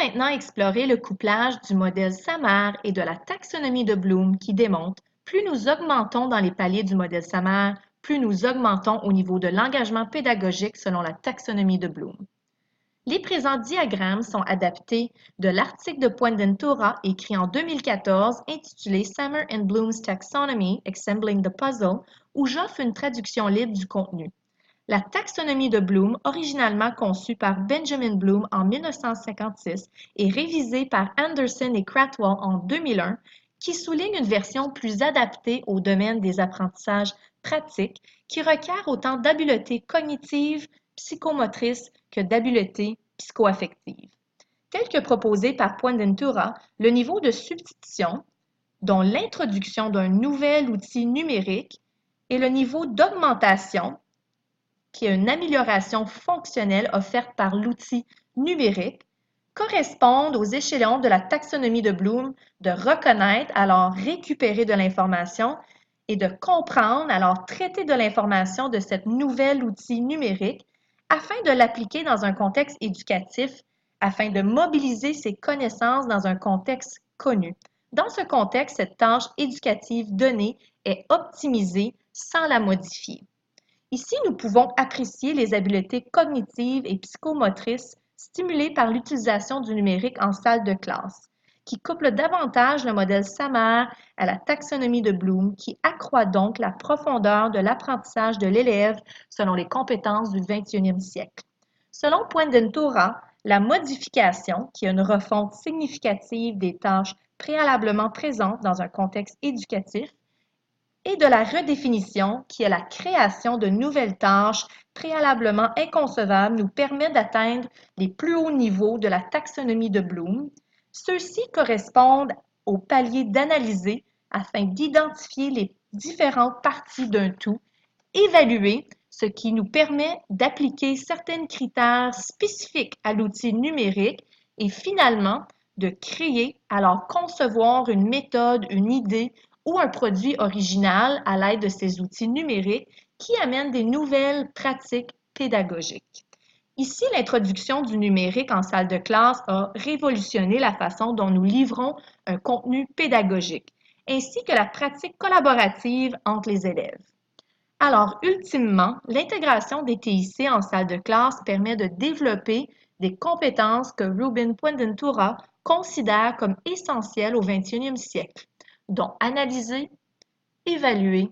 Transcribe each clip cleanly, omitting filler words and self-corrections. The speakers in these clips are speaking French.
maintenant explorer le couplage du modèle Samar et de la taxonomie de Bloom qui démontre plus nous augmentons dans les paliers du modèle Samar, plus nous augmentons au niveau de l'engagement pédagogique selon la taxonomie de Bloom. Les présents diagrammes sont adaptés de l'article de Puendentura écrit en 2014 intitulé Samar and Bloom's Taxonomy, Assembling the Puzzle, où j'offre une traduction libre du contenu. La taxonomie de Bloom, originalement conçue par Benjamin Bloom en 1956 et révisée par Anderson et Cratwell en 2001, qui souligne une version plus adaptée au domaine des apprentissages pratiques qui requiert autant d'habiletés cognitives, psychomotrices que d'habiletés psychoaffectives. Tel que proposé par Puendentura, le niveau de substitution, dont l'introduction d'un nouvel outil numérique, et le niveau d'augmentation, qui est une amélioration fonctionnelle offerte par l'outil numérique, correspondent aux échelons de la taxonomie de Bloom de reconnaître, alors récupérer de l'information et de comprendre, alors traiter de l'information de cet nouvel outil numérique afin de l'appliquer dans un contexte éducatif, afin de mobiliser ses connaissances dans un contexte connu. Dans ce contexte, cette tâche éducative donnée est optimisée sans la modifier. Ici, nous pouvons apprécier les habiletés cognitives et psychomotrices stimulées par l'utilisation du numérique en salle de classe, qui couple davantage le modèle Samar à la taxonomie de Bloom, qui accroît donc la profondeur de l'apprentissage de l'élève selon les compétences du 21e siècle. Selon Puendentura, la modification, qui est une refonte significative des tâches préalablement présentes dans un contexte éducatif, et de la redéfinition, qui est la création de nouvelles tâches préalablement inconcevables, nous permet d'atteindre les plus hauts niveaux de la taxonomie de Bloom. Ceux-ci correspondent au palier d'analyser afin d'identifier les différentes parties d'un tout, évaluer, ce qui nous permet d'appliquer certains critères spécifiques à l'outil numérique et finalement de créer, alors concevoir une méthode, une idée ou un produit original à l'aide de ces outils numériques qui amènent des nouvelles pratiques pédagogiques. Ici, l'introduction du numérique en salle de classe a révolutionné la façon dont nous livrons un contenu pédagogique, ainsi que la pratique collaborative entre les élèves. Alors, ultimement, l'intégration des TIC en salle de classe permet de développer des compétences que Ruben Puendentura considère comme essentielles au 21e siècle, dont analyser, évaluer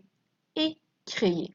et créer.